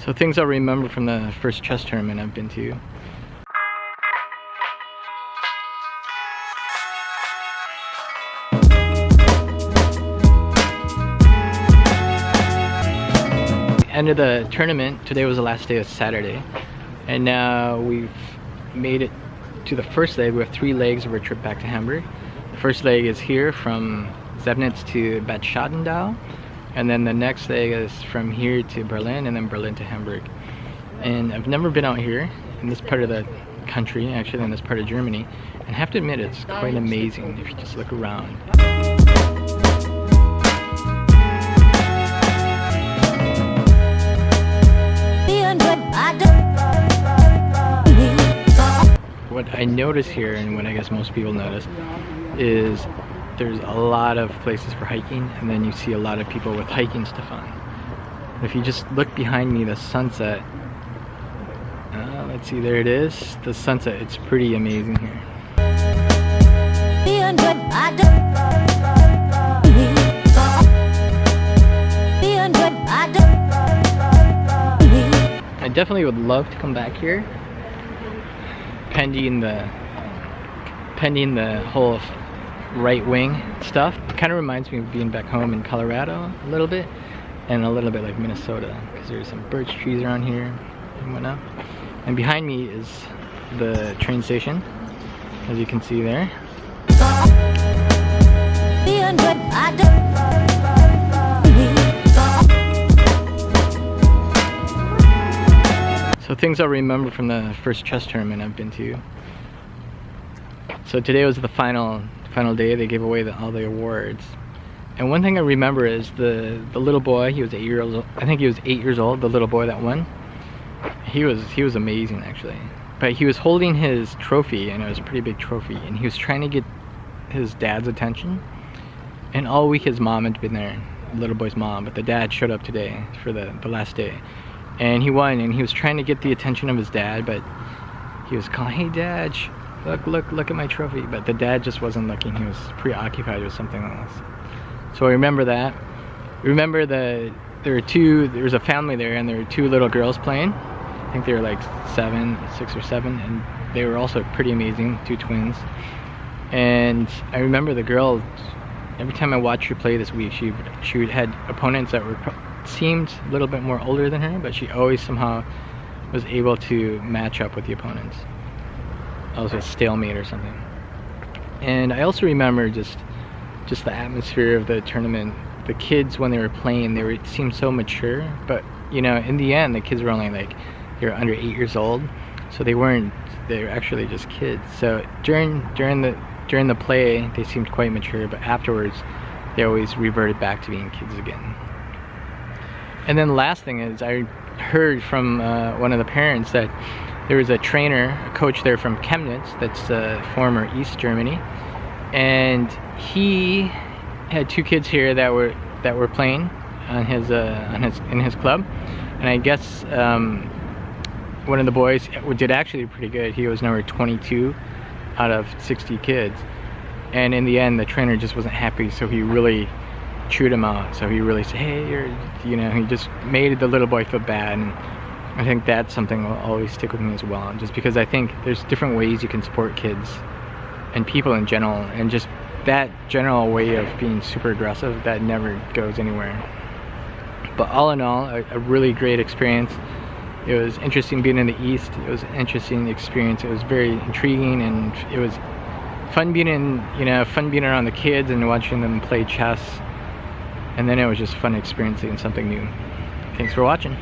So things I'll remember from the first chess tournament I've been to. End of the tournament, today was the last day of Saturday, and now we've made it to the first leg. We have 3 legs of our trip back to Hamburg. The first leg is here from Sebnitz to Bad Schandau, and then the next leg is from here to Berlin, and then Berlin to Hamburg. And I've never been out here in this part of the country, actually in this part of Germany, and I have to admit it's quite amazing if you just look around. What I notice here, and what I guess most people notice, is there's a lot of places for hiking, and then you see a lot of people with hiking stuff on. If you just look behind me, the sunset, let's see, there it is, the sunset, it's pretty amazing here. I definitely would love to come back here, pending the whole right wing stuff. It kind of reminds me of being back home in Colorado a little bit, and a little bit like Minnesota, because there's some birch trees around here and whatnot. And behind me is the train station, as you can see there. So things I'll remember from the first chess tournament I've been to. So today was the final day. They gave away all the awards. And one thing I remember is the little boy, he was 8 years old. I think he was 8 years old, the little boy that won. He was amazing actually. But he was holding his trophy, and it was a pretty big trophy, and he was trying to get his dad's attention. And all week his mom had been there, the little boy's mom, but the dad showed up today for the last day. And he won, and he was trying to get the attention of his dad, but he was calling, "Hey Dad, look at my trophy." But the dad just wasn't looking. He was preoccupied with something else. So I remember that. I remember there was a family there, and there were 2 little girls playing. I think they were like 6 or 7, and they were also pretty amazing, 2 twins. And I remember the girl, every time I watched her play this week, she had opponents that seemed a little bit more older than her, but she always somehow was able to match up with the opponents. It was a stalemate or something. And I also remember just the atmosphere of the tournament. The kids, when they were playing, they seemed so mature, but you know, in the end the kids were only like, they were under 8 years old, so they were actually just kids. So during the play they seemed quite mature, but afterwards they always reverted back to being kids again. And then the last thing is, I heard from one of the parents that there was a coach there from Chemnitz, that's former East Germany, and he had 2 kids here that were playing in his club, and I guess one of the boys did actually pretty good. He was number 22 out of 60 kids, and in the end the trainer just wasn't happy, so he really chewed him out. So he really said, "Hey, he just made the little boy feel bad." And I think that's something that will always stick with me as well, just because I think there's different ways you can support kids and people in general, and just that general way of being super aggressive, that never goes anywhere. But all in all, a really great experience. It was interesting being in the East. It was an interesting experience. It was very intriguing, and it was fun being around the kids and watching them play chess. And then it was just fun experiencing something new. Thanks for watching.